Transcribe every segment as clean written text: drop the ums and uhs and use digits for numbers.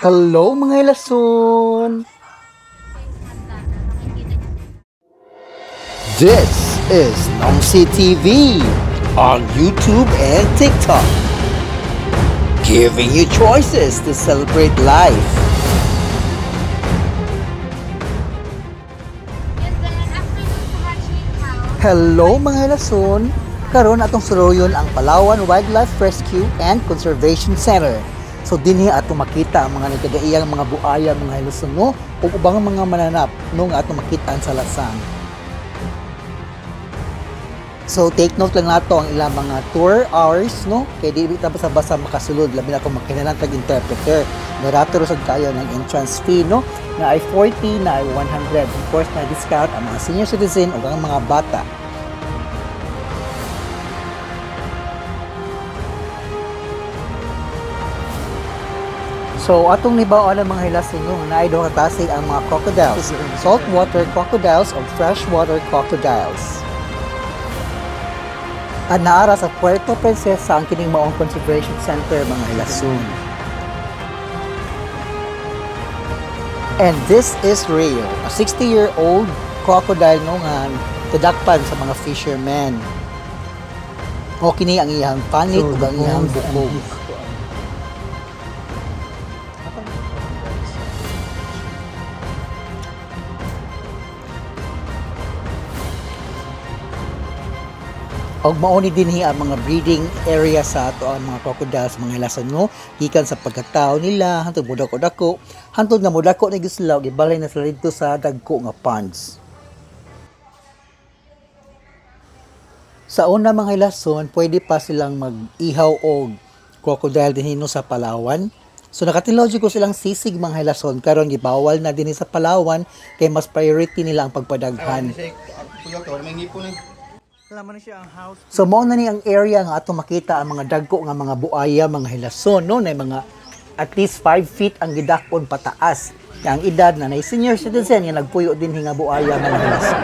Hello mga ilason! This is Nongsi TV on YouTube and TikTok, giving you choices to celebrate life. Hello mga ilason! Karon atong suroyon ang Palawan Wildlife Rescue and Conservation Center. So dinhi ato makita ang mga nagkadaiyang mga buaya, mga ilason no, ug ubang mga mananap no nga ato makita sa lasang. So take note lang nato ang ilang mga tour hours no, kay di ta basta makasulod labi na kung makinalang tag-interpreter. Narato sa kayo ng entrance fee no, na ay 40 na ay 100. Of course na discount ang mga senior citizen ug ang mga bata. So atong nibawaan ang mga hilason no, na ay duha katasig ang mga crocodiles, saltwater crocodiles o freshwater crocodiles. At naara sa Puerto Princesa ang kining maong conservation center mga hilason. And this is Rio, a 60-year-old crocodile no nga tadakpan sa mga fishermen. O kini ang iyang panit ug ang iyang bukog. Og mauni dinhi ang mga breeding area sa ato ang mga crocodiles, mga hilason no, gikan sa pagkatao nila hantod mudako-dako, hantod nga mudako ni gisla og ibalay na sila dito sa dagko nga ponds. Sa una mga hilason, pwede pa silang mag-ihaw og crocodile dinhi no sa Palawan. So nakatilaw ko silang sisig mga hilason, karon gibawal na dinhi sa Palawan kay mas priority nila ang pagpadaghan. So mao na ni ang area nga ato makita ang mga dagko nga mga buaya, mga hilason no, na mga at least 5 feet ang gidakon pataas. Ang edad na senior citizen nga nagpuyo din nga buaya mga hilason.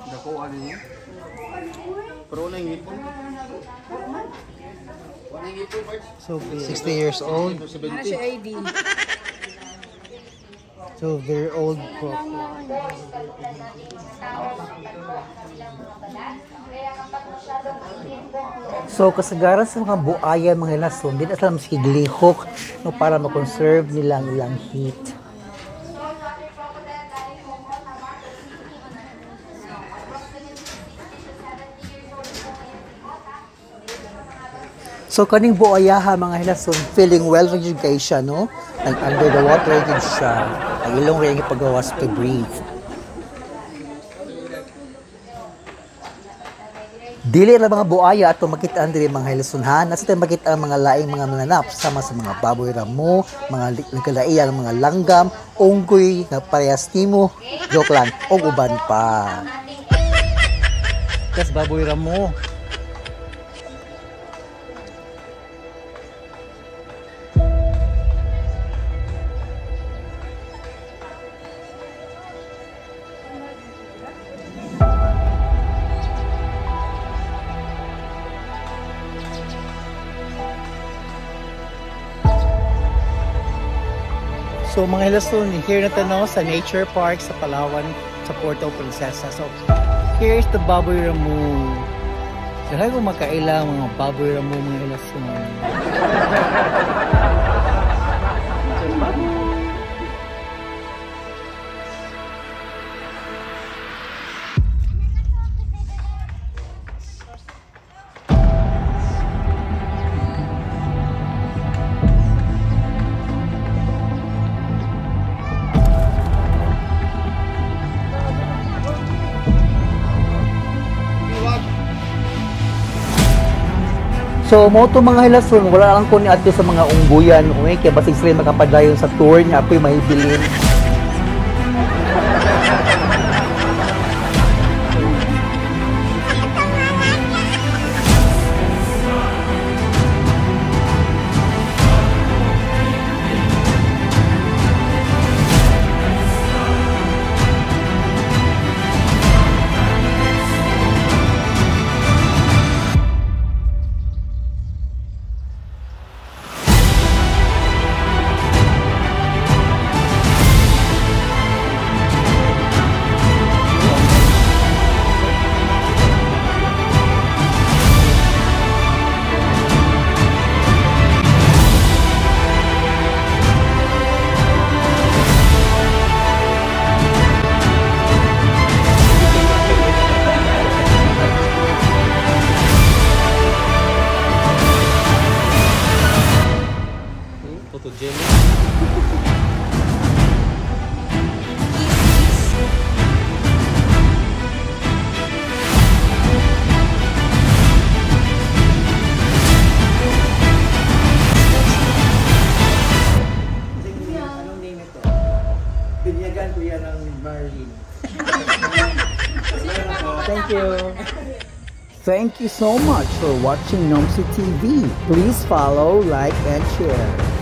Dako ani niya. Pro na ngipon. So 60 years old. So very old crocodile. So kasagaran sa mga buaya, mga hilason, di na sila masiglihok no, para ma-conserve nilang ilang heat. So kaning buayaha mga hilason, feeling well rejuvenated siya no, and under the water gid siya, ang ilong ring ipagawas to breathe. Dili ra mga buaya ato makitaan diri mga hilason ha, nasa tay makita ang mga laing mga mananap sama sa mga baboy ramo, mga nagkalaiyang mga langgam, unggoy nga parehas nimo, joke lang, og uban pa. Kas baboy ramo. So mga hilason, here na tayo sa Nature Park sa Palawan, sa Puerto Princesa. So here is the baboy ramo. Kaya kung makailang mga baboy ramo mga hilason. So mo to mga hilason, wala lang ko ni ato sa mga ungguyan, okay? Kaya basig sila makapadayon sa tour niya, ako'y mahibilin. Marvin. Thank you. Thank you so much for watching Nomsi TV. Please follow, like, and share.